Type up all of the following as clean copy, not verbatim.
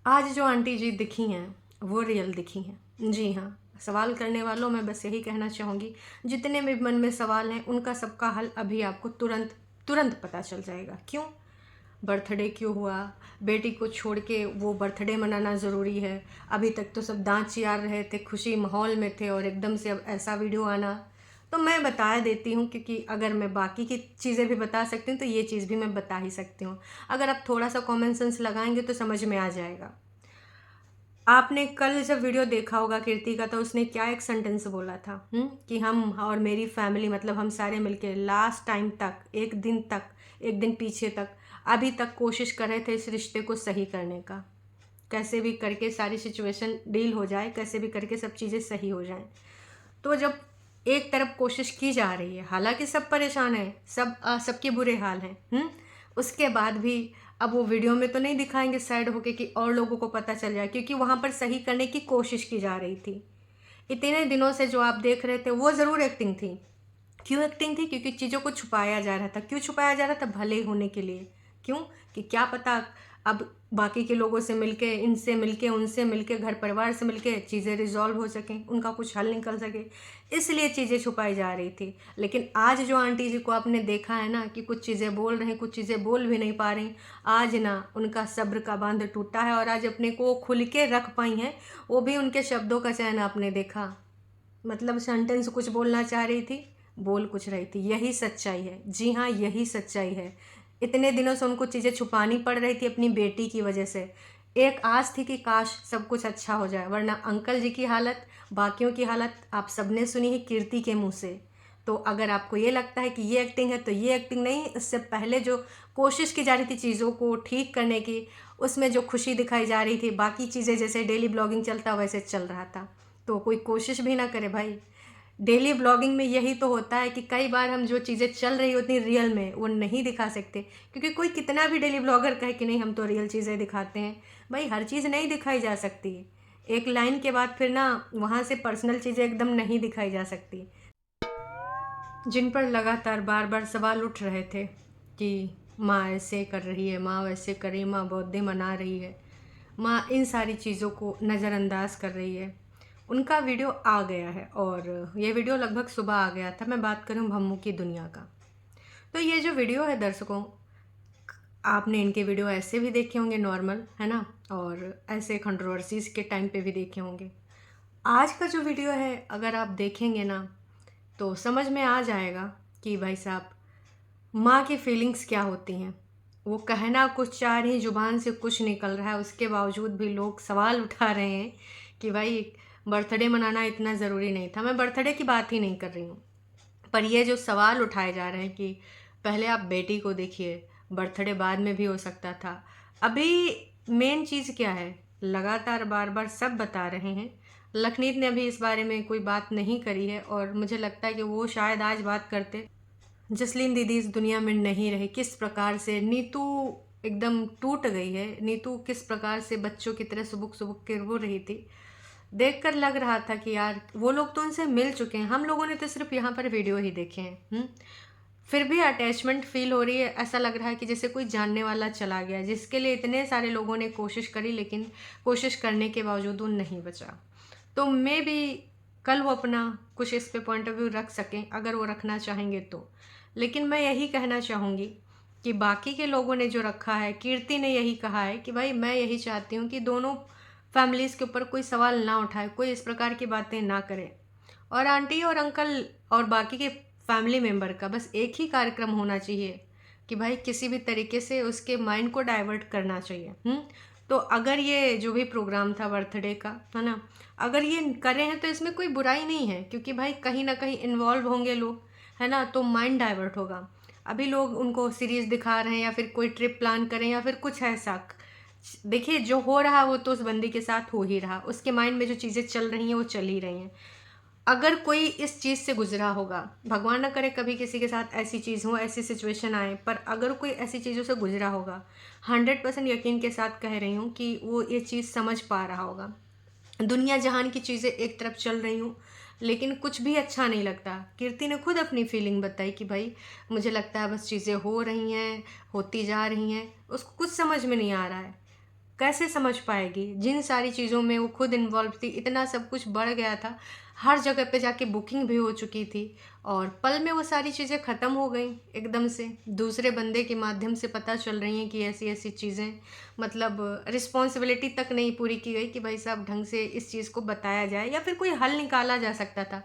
आज जो आंटी जी दिखी हैं वो रियल दिखी हैं। जी हाँ, सवाल करने वालों मैं बस यही कहना चाहूँगी, जितने भी मन में सवाल हैं उनका सबका हल अभी आपको तुरंत तुरंत पता चल जाएगा। क्यों? बर्थडे क्यों हुआ? बेटी को छोड़ के वो बर्थडे मनाना ज़रूरी है? अभी तक तो सब दाँत चियार रहे थे, खुशी माहौल में थे और एकदम से अब ऐसा वीडियो आना। तो मैं बता देती हूँ, क्योंकि अगर मैं बाकी की चीज़ें भी बता सकती हूँ तो ये चीज़ भी मैं बता ही सकती हूँ। अगर आप थोड़ा सा कॉमन सेंस लगाएंगे तो समझ में आ जाएगा। आपने कल जब वीडियो देखा होगा कीर्ति का, तो उसने क्या एक सेंटेंस बोला था, कि हम और मेरी फैमिली, मतलब हम सारे मिलके लास्ट टाइम तक, एक दिन तक, एक दिन पीछे तक, अभी तक कोशिश कर रहे थे इस रिश्ते को सही करने का। कैसे भी करके सारी सिचुएशन डील हो जाए, कैसे भी करके सब चीज़ें सही हो जाएं। तो जब एक तरफ कोशिश की जा रही है, हालांकि सब परेशान हैं, सबके बुरे हाल हैं, उसके बाद भी अब वो वीडियो में तो नहीं दिखाएंगे साइड होके कि और लोगों को पता चल जाए, क्योंकि वहाँ पर सही करने की कोशिश की जा रही थी। इतने दिनों से जो आप देख रहे थे वो ज़रूर एक्टिंग थी। क्यों एक्टिंग थी? क्योंकि चीज़ों को छुपाया जा रहा था। क्यों छुपाया जा रहा था? भले होने के लिए। क्यों? कि क्या पता अब बाकी के लोगों से मिलके, इनसे मिलके, उनसे मिलके, घर परिवार से मिलके चीज़ें रिजॉल्व हो सकें, उनका कुछ हल निकल सके, इसलिए चीज़ें छुपाई जा रही थी। लेकिन आज जो आंटी जी को आपने देखा है ना, कि कुछ चीज़ें बोल रही, कुछ चीज़ें बोल भी नहीं पा रही, आज ना उनका सब्र का बांध टूटा है और आज अपने को खुल के रख पाई हैं। वो भी उनके शब्दों का चयन आपने देखा। मतलब सेंटेंस कुछ बोलना चाह रही थी, बोल कुछ रही थी। यही सच्चाई है। जी हाँ, यही सच्चाई है। इतने दिनों से उनको चीज़ें छुपानी पड़ रही थी अपनी बेटी की वजह से। एक आस थी कि काश सब कुछ अच्छा हो जाए, वरना अंकल जी की हालत, बाकियों की हालत आप सबने सुनी है कीर्ति के मुंह से। तो अगर आपको ये लगता है कि ये एक्टिंग है, तो ये एक्टिंग नहीं। इससे पहले जो कोशिश की जा रही थी चीज़ों को ठीक करने की, उसमें जो खुशी दिखाई जा रही थी, बाकी चीज़ें जैसे डेली ब्लॉगिंग चलता वैसे चल रहा था। तो कोई कोशिश भी ना करे भाई। डेली ब्लॉगिंग में यही तो होता है कि कई बार हम जो चीज़ें चल रही होती हैं रियल में, वो नहीं दिखा सकते, क्योंकि कोई कितना भी डेली ब्लॉगर कहे कि नहीं हम तो रियल चीज़ें दिखाते हैं, भाई हर चीज़ नहीं दिखाई जा सकती। एक लाइन के बाद फिर ना वहाँ से पर्सनल चीज़ें एकदम नहीं दिखाई जा सकती। जिन पर लगातार बार बार सवाल उठ रहे थे कि माँ ऐसे कर रही है, माँ वैसे कर रही है, माँ बर्थडे मना रही है, माँ इन सारी चीज़ों को नज़रअंदाज कर रही है, उनका वीडियो आ गया है। और ये वीडियो लगभग सुबह आ गया था। मैं बात करूँ भम्मू की दुनिया का, तो ये जो वीडियो है दर्शकों, आपने इनके वीडियो ऐसे भी देखे होंगे नॉर्मल, है ना, और ऐसे कंट्रोवर्सीज के टाइम पे भी देखे होंगे। आज का जो वीडियो है अगर आप देखेंगे ना, तो समझ में आ जाएगा कि भाई साहब माँ की फीलिंग्स क्या होती हैं। वो कहना कुछ चाह रही, ज़ुबान से कुछ निकल रहा है, उसके बावजूद भी लोग सवाल उठा रहे हैं कि भाई बर्थडे मनाना इतना ज़रूरी नहीं था। मैं बर्थडे की बात ही नहीं कर रही हूँ, पर ये जो सवाल उठाए जा रहे हैं कि पहले आप बेटी को देखिए, बर्थडे बाद में भी हो सकता था। अभी मेन चीज़ क्या है, लगातार बार बार सब बता रहे हैं। लखनीत ने अभी इस बारे में कोई बात नहीं करी है, और मुझे लगता है कि वो शायद आज बात करते। जसलीन दीदी इस दुनिया में नहीं रही। किस प्रकार से नीतू एकदम टूट गई है, नीतू किस प्रकार से बच्चों की तरह सुबुक सुबुक के रो रही थी, देखकर लग रहा था कि यार वो लोग तो उनसे मिल चुके हैं, हम लोगों ने तो सिर्फ यहाँ पर वीडियो ही देखे हैं। फिर भी अटैचमेंट फील हो रही है। ऐसा लग रहा है कि जैसे कोई जानने वाला चला गया, जिसके लिए इतने सारे लोगों ने कोशिश करी, लेकिन कोशिश करने के बावजूद वो नहीं बचा। तो मे भी कल वो अपना कुछ इस पे पॉइंट ऑफ व्यू रख सकें, अगर वो रखना चाहेंगे तो। लेकिन मैं यही कहना चाहूँगी कि बाकी के लोगों ने जो रखा है, कीर्ति ने यही कहा है कि भाई मैं यही चाहती हूँ कि दोनों फैमिलीज़ के ऊपर कोई सवाल ना उठाए, कोई इस प्रकार की बातें ना करे। और आंटी और अंकल और बाकी के फैमिली मेम्बर का बस एक ही कार्यक्रम होना चाहिए कि भाई किसी भी तरीके से उसके माइंड को डाइवर्ट करना चाहिए। तो अगर ये जो भी प्रोग्राम था बर्थडे का, है ना, अगर ये करे हैं तो इसमें कोई बुराई नहीं है, क्योंकि भाई कहीं ना कहीं इन्वॉल्व होंगे लोग, है ना, तो माइंड डाइवर्ट होगा। अभी लोग उनको सीरीज दिखा रहे हैं या फिर कोई ट्रिप प्लान करें या फिर कुछ ऐसा। देखिए जो हो रहा वो तो उस बंदी के साथ हो ही रहा, उसके माइंड में जो चीज़ें चल रही हैं वो चल ही रही हैं। अगर कोई इस चीज़ से गुजरा होगा, भगवान ना करे कभी किसी के साथ ऐसी चीज़ हो, ऐसी सिचुएशन आए, पर अगर कोई ऐसी चीज़ों से गुजरा होगा, 100% यकीन के साथ कह रही हूँ कि वो ये चीज़ समझ पा रहा होगा। दुनिया जहान की चीज़ें एक तरफ चल रही हूँ, लेकिन कुछ भी अच्छा नहीं लगता। कीर्ति ने खुद अपनी फीलिंग बताई कि भाई मुझे लगता है बस चीज़ें हो रही हैं, होती जा रही हैं, उसको कुछ समझ में नहीं आ रहा है। कैसे समझ पाएगी? जिन सारी चीज़ों में वो खुद इन्वॉल्व थी, इतना सब कुछ बढ़ गया था, हर जगह पे जाके बुकिंग भी हो चुकी थी और पल में वो सारी चीज़ें ख़त्म हो गई एकदम से। दूसरे बंदे के माध्यम से पता चल रही हैं कि ऐसी-ऐसी चीज़ें, मतलब रिस्पॉन्सिबिलिटी तक नहीं पूरी की गई कि भाई साहब ढंग से इस चीज़ को बताया जाए या फिर कोई हल निकाला जा सकता था।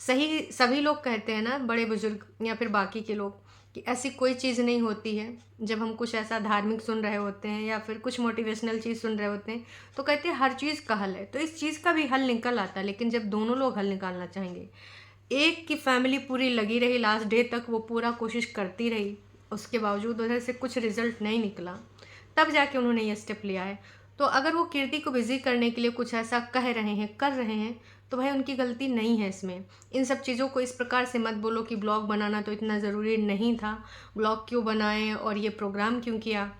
सही सभी लोग कहते हैं ना, बड़े बुजुर्ग या फिर बाकी के लोग, कि ऐसी कोई चीज़ नहीं होती है। जब हम कुछ ऐसा धार्मिक सुन रहे होते हैं या फिर कुछ मोटिवेशनल चीज़ सुन रहे होते हैं, तो कहते हैं हर चीज़ का हल है। तो इस चीज़ का भी हल निकल आता है, लेकिन जब दोनों लोग हल निकालना चाहेंगे, एक की फैमिली पूरी लगी रही लास्ट डे तक, वो पूरा कोशिश करती रही, उसके बावजूद उधर से कुछ रिजल्ट नहीं निकला, तब जाके उन्होंने ये स्टेप लिया है। तो अगर वो कीर्ति को बिज़ी करने के लिए कुछ ऐसा कह रहे हैं, कर रहे हैं, तो भाई उनकी गलती नहीं है इसमें। इन सब चीज़ों को इस प्रकार से मत बोलो कि ब्लॉग बनाना तो इतना ज़रूरी नहीं था, ब्लॉग क्यों बनाए और ये प्रोग्राम क्यों किया।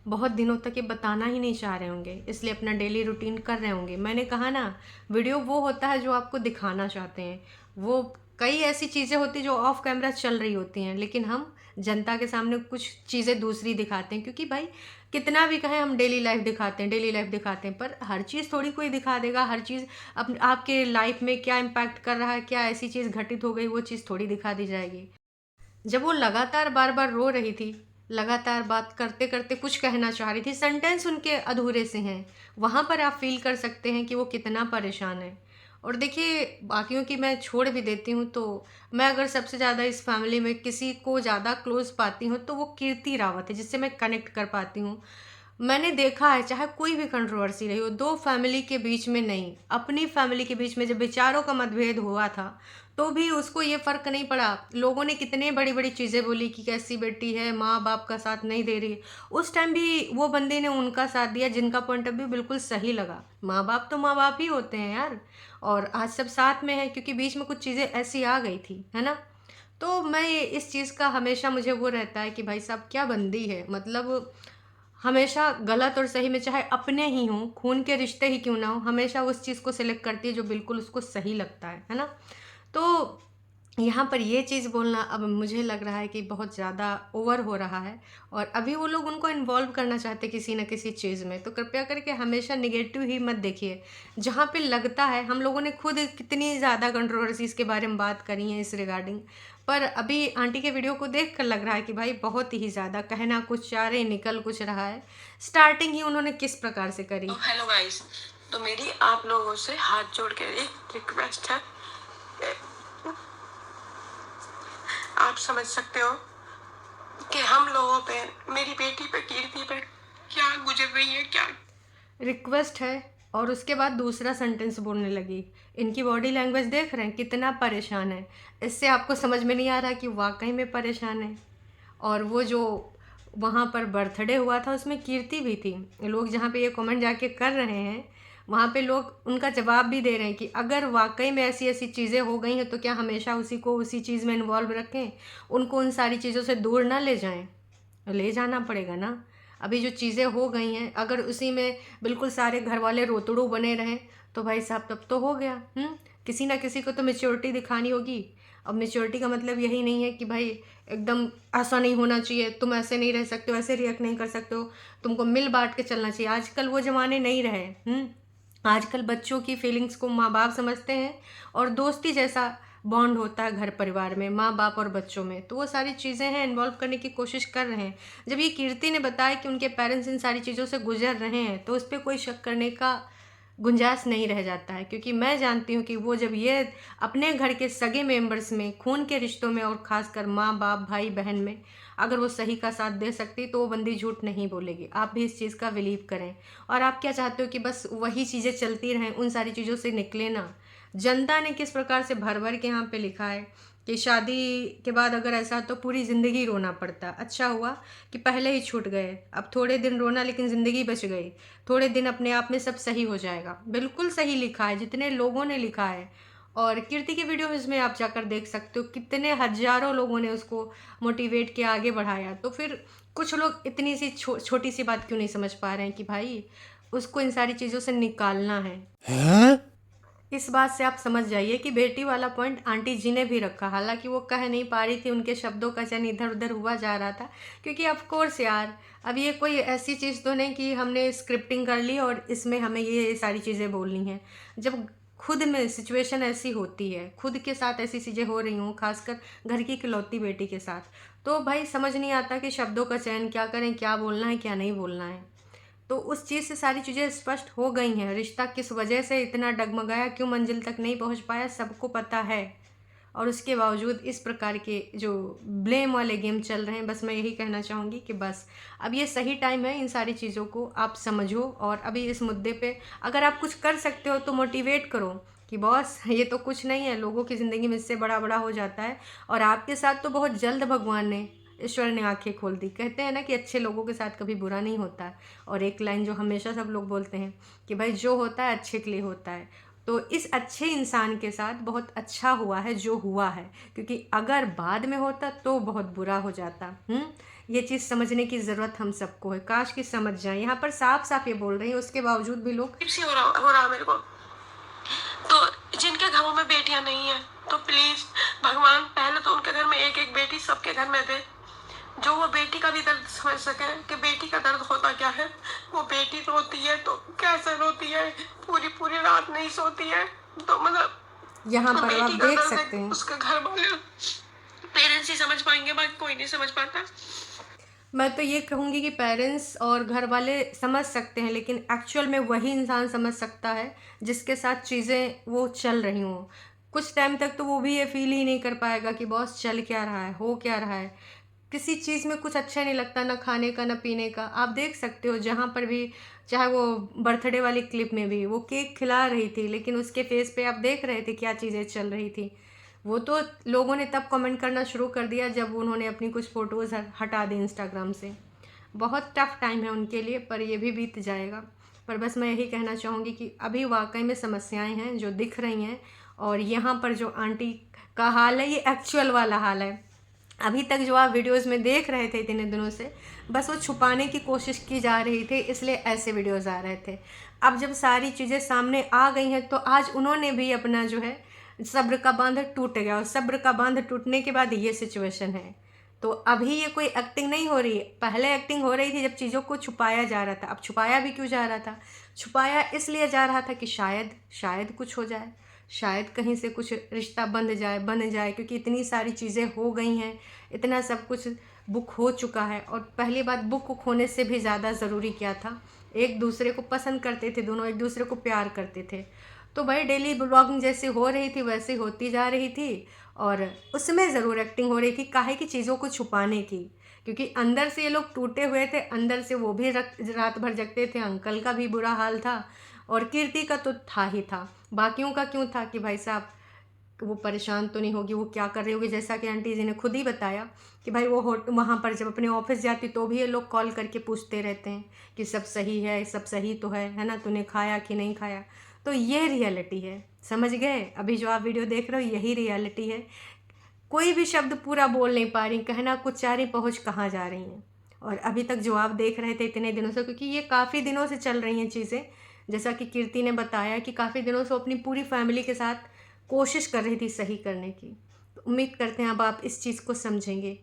बहुत दिनों तक ये बताना ही नहीं चाह रहे होंगे, इसलिए अपना डेली रूटीन कर रहे होंगे। मैंने कहा ना, वीडियो वो होता है जो आपको दिखाना चाहते हैं। वो कई ऐसी चीज़ें होती हैं जो ऑफ कैमरा चल रही होती हैं, लेकिन हम जनता के सामने कुछ चीज़ें दूसरी दिखाते हैं, क्योंकि भाई कितना भी कहें हम डेली लाइफ दिखाते हैं, डेली लाइफ दिखाते हैं, पर हर चीज़ थोड़ी कोई दिखा देगा। हर चीज़ आपके लाइफ में क्या इम्पैक्ट कर रहा है, क्या ऐसी चीज़ घटित हो गई, वो चीज़ थोड़ी दिखा दी जाएगी। जब वो लगातार बार-बार रो रही थी, लगातार बात करते-करते कुछ कहना चाह रही थी, सेंटेंस उनके अधूरे से हैं, वहाँ पर आप फ़ील कर सकते हैं कि वो कितना परेशान है। और देखिए, बाकियों की मैं छोड़ भी देती हूँ, तो मैं अगर सबसे ज़्यादा इस फैमिली में किसी को ज़्यादा क्लोज़ पाती हूँ, तो वो कीर्ति रावत है, जिससे मैं कनेक्ट कर पाती हूँ। मैंने देखा है, चाहे कोई भी कंट्रोवर्सी रही हो, 2 फैमिली के बीच में नहीं, अपनी फैमिली के बीच में जब विचारों का मतभेद हुआ था, तो भी उसको ये फ़र्क नहीं पड़ा। लोगों ने कितने बड़ी-बड़ी चीज़ें बोली कि कैसी बेटी है, माँ-बाप का साथ नहीं दे रही। उस टाइम भी वो बंदे ने उनका साथ दिया जिनका पॉइंट ऑफ व्यू बिल्कुल सही लगा। माँ-बाप तो माँ-बाप ही होते हैं यार, और आज सब साथ में हैं क्योंकि बीच में कुछ चीज़ें ऐसी आ गई थी, है ना? तो मैं इस चीज़ का हमेशा मुझे वो रहता है कि भाई साहब क्या बंदी है, मतलब हमेशा गलत और सही में चाहे अपने ही हों, खून के रिश्ते ही क्यों ना हों, हमेशा उस चीज़ को सिलेक्ट करती है जो बिल्कुल उसको सही लगता है ना? तो यहाँ पर ये चीज़ बोलना अब मुझे लग रहा है कि बहुत ज़्यादा ओवर हो रहा है, और अभी वो लोग उनको इन्वॉल्व करना चाहते हैं किसी न किसी चीज़ में, तो कृपया करके हमेशा नेगेटिव ही मत देखिए। जहाँ पे लगता है, हम लोगों ने खुद कितनी ज़्यादा कंट्रोवर्सीज़ के बारे में बात करी है इस रिगार्डिंग, पर अभी आंटी के वीडियो को देख कर लग रहा है कि भाई बहुत ही ज़्यादा कहना कुछ चाह रहे, निकल कुछ रहा है। स्टार्टिंग ही उन्होंने किस प्रकार से करी। हेलो गाइस, तो मेरी आप लोगों से हाथ जोड़ के एक रिक्वेस्ट है। आप समझ सकते हो कि हम लोगों पे, मेरी बेटी पे, कीर्ति पे क्या गुजर रही है, क्या रिक्वेस्ट है, और उसके बाद दूसरा सेंटेंस बोलने लगी। इनकी बॉडी लैंग्वेज देख रहे हैं कितना परेशान है। इससे आपको समझ में नहीं आ रहा कि वाक़ई में परेशान है। और वो जो वहाँ पर बर्थडे हुआ था उसमें कीर्ति भी थी। लोग जहाँ पे ये कमेंट जाके कर रहे हैं, वहाँ पे लोग उनका जवाब भी दे रहे हैं कि अगर वाक़ई में ऐसी-ऐसी चीज़ें हो गई हैं तो क्या हमेशा उसी को उसी चीज़ में इन्वॉल्व रखें? उनको उन सारी चीज़ों से दूर ना ले जाएँ? ले जाना पड़ेगा ना। अभी जो चीज़ें हो गई हैं, अगर उसी में बिल्कुल सारे घरवाले रोतड़ू बने रहें, तो भाई साहब तब तो हो गया। किसी ना किसी को तो मैच्योरिटी दिखानी होगी। अब मैच्योरिटी का मतलब यही नहीं है कि भाई एकदम ऐसा नहीं होना चाहिए, तुम ऐसे नहीं रह सकते हो, ऐसे रिएक्ट नहीं कर सकते हो, तुमको मिल बाँट के चलना चाहिए। आजकल वो ज़माने नहीं रहे। आजकल बच्चों की फीलिंग्स को माँ-बाप समझते हैं, और दोस्ती जैसा बॉन्ड होता है घर परिवार में, माँ-बाप और बच्चों में। तो वो सारी चीज़ें हैं, इन्वॉल्व करने की कोशिश कर रहे हैं। जब ये कीर्ति ने बताया कि उनके पेरेंट्स इन सारी चीज़ों से गुज़र रहे हैं, तो उस पे कोई शक करने का गुंजाइश नहीं रह जाता है, क्योंकि मैं जानती हूँ कि वो जब ये अपने घर के सगे मेंबर्स में, खून के रिश्तों में, और ख़ासकर माँ-बाप, भाई-बहन में, अगर वो सही का साथ दे सकती, तो वो बंदी झूठ नहीं बोलेगी। आप भी इस चीज़ का बिलीव करें। और आप क्या चाहते हो कि बस वही चीज़ें चलती रहें, उन सारी चीज़ों से निकले ना। जनता ने किस प्रकार से भर-भर के यहाँ पे लिखा है कि शादी के बाद अगर ऐसा तो पूरी ज़िंदगी रोना पड़ता। अच्छा हुआ कि पहले ही छूट गए, अब थोड़े दिन रोना लेकिन ज़िंदगी बच गई। थोड़े दिन अपने आप में सब सही हो जाएगा। बिल्कुल सही लिखा है, जितने लोगों ने लिखा है। और कीर्ति की वीडियोज़ में आप जाकर देख सकते हो कितने हज़ारों लोगों ने उसको मोटिवेट किया, आगे बढ़ाया। तो फिर कुछ लोग इतनी सी छोटी सी बात क्यों नहीं समझ पा रहे हैं कि भाई उसको इन सारी चीज़ों से निकालना है। इस बात से आप समझ जाइए कि बेटी वाला पॉइंट आंटी जी ने भी रखा, हालांकि वो कह नहीं पा रही थी, उनके शब्दों का चयन इधर उधर हुआ जा रहा था, क्योंकि ऑफ कोर्स यार, अब ये कोई ऐसी चीज़ तो नहीं कि हमने स्क्रिप्टिंग कर ली और इसमें हमें ये सारी चीज़ें बोलनी हैं। जब खुद में सिचुएशन ऐसी होती है, खुद के साथ ऐसी चीज़ें हो रही हों, खासकर घर की इकलौती बेटी के साथ, तो भाई समझ नहीं आता कि शब्दों का चयन क्या करें, क्या बोलना है क्या नहीं बोलना है। तो उस चीज़ से सारी चीज़ें स्पष्ट हो गई हैं। रिश्ता किस वजह से इतना डगमगाया, क्यों मंजिल तक नहीं पहुंच पाया, सबको पता है। और उसके बावजूद इस प्रकार के जो ब्लेम वाले गेम चल रहे हैं, बस मैं यही कहना चाहूँगी कि बस अब ये सही टाइम है, इन सारी चीज़ों को आप समझो। और अभी इस मुद्दे पे अगर आप कुछ कर सकते हो तो मोटिवेट करो कि बॉस ये तो कुछ नहीं है, लोगों की ज़िंदगी में इससे बड़ा बड़ा हो जाता है। और आपके साथ तो बहुत जल्द भगवान ने, ईश्वर ने आंखें खोल दी। कहते हैं ना कि अच्छे लोगों के साथ कभी बुरा नहीं होता है। और एक लाइन जो हमेशा सब लोग बोलते हैं कि भाई जो होता है अच्छे के लिए होता है। तो इस अच्छे इंसान के साथ बहुत अच्छा हुआ है जो हुआ है, क्योंकि अगर बाद में होता तो बहुत बुरा हो जाता। ये चीज़ समझने की ज़रूरत हम सबको है, काश कि समझ जाए। यहाँ पर साफ साफ ये बोल रही हैं, उसके बावजूद भी लोग सी हो रहा मेरे को। तो जिनके घरों में बेटियां नहीं है, तो प्लीज भगवान पहले तो उनके घर में एक एक बेटी सबके घर में दे, जो वो बेटी का भी दर्द समझ सके कि बेटी का दर्द होता क्या है। वो बेटी रोती है तो कैसे रोती है, पूरी पूरी रात नहीं सोती है। तो मतलब यहाँ पर आप बेटी का देख दर्द सकते हैं। उसके घर वाले पेरेंट्स ही समझ पाएंगे, बाकी कोई नहीं समझ पाता। मैं तो ये कहूँगी कि पेरेंट्स और घर वाले समझ सकते हैं, लेकिन एक्चुअल में वही इंसान समझ सकता है जिसके साथ चीज़ें वो चल रही हों। कुछ टाइम तक तो वो भी ये फील ही नहीं कर पाएगा कि बॉस चल क्या रहा है, हो क्या रहा है। किसी चीज़ में कुछ अच्छा नहीं लगता, ना खाने का ना पीने का। आप देख सकते हो जहाँ पर भी, चाहे वो बर्थडे वाली क्लिप में भी वो केक खिला रही थी, लेकिन उसके फेस पे आप देख रहे थे क्या चीज़ें चल रही थी। वो तो लोगों ने तब कमेंट करना शुरू कर दिया जब उन्होंने अपनी कुछ फ़ोटोज़ हटा दी इंस्टाग्राम से। बहुत टफ टाइम है उनके लिए, पर ये भी बीत जाएगा। पर बस मैं यही कहना चाहूँगी कि अभी वाकई में समस्याएं हैं जो दिख रही हैं। और यहाँ पर जो आंटी का हाल है, ये एक्चुअल वाला हाल है। अभी तक जो आप वीडियोस में देख रहे थे इतने दिनों से, बस वो छुपाने की कोशिश की जा रही थी, इसलिए ऐसे वीडियोस आ रहे थे। अब जब सारी चीज़ें सामने आ गई हैं तो आज उन्होंने भी अपना जो है सब्र का बांध टूट गया, और सब्र का बांध टूटने के बाद ये सिचुएशन है। तो अभी ये कोई एक्टिंग नहीं हो रही है। पहले एक्टिंग हो रही थी जब चीज़ों को छुपाया जा रहा था। अब छुपाया भी क्यों जा रहा था? छुपाया इसलिए जा रहा था कि शायद कुछ हो जाए, शायद कहीं से कुछ रिश्ता बन जाए, क्योंकि इतनी सारी चीज़ें हो गई हैं, इतना सब कुछ बुक हो चुका है। और पहली बात, बुक होने से भी ज़्यादा ज़रूरी क्या था, एक दूसरे को पसंद करते थे दोनों, एक दूसरे को प्यार करते थे। तो भाई डेली ब्लॉगिंग जैसे हो रही थी वैसे होती जा रही थी, और उसमें ज़रूर एक्टिंग हो रही थी काहे की चीज़ों को छुपाने की, क्योंकि अंदर से ये लोग टूटे हुए थे, अंदर से वो भी रात भर जगते थे। अंकल का भी बुरा हाल था और कीर्ति का तो था ही था, बाकियों का क्यों था कि भाई साहब वो परेशान तो नहीं होगी, वो क्या कर रही होगी। जैसा कि आंटी जी ने खुद ही बताया कि भाई वो वहाँ पर जब अपने ऑफिस जाती तो भी ये लोग कॉल करके पूछते रहते हैं कि सब सही है, सब सही तो है ना, तूने खाया कि नहीं खाया। तो ये रियलिटी है, समझ गए? अभी जो आप वीडियो देख रहे हो यही रियलिटी है। कोई भी शब्द पूरा बोल नहीं पा रही, कहना कुछ चाह रही, पहुँच कहाँ जा रही हैं। और अभी तक जो आप देख रहे थे इतने दिनों से, क्योंकि ये काफ़ी दिनों से चल रही हैं चीज़ें, जैसा कि कीर्ति ने बताया कि काफ़ी दिनों से अपनी पूरी फैमिली के साथ कोशिश कर रही थी सही करने की। तो उम्मीद करते हैं अब आप इस चीज़ को समझेंगे।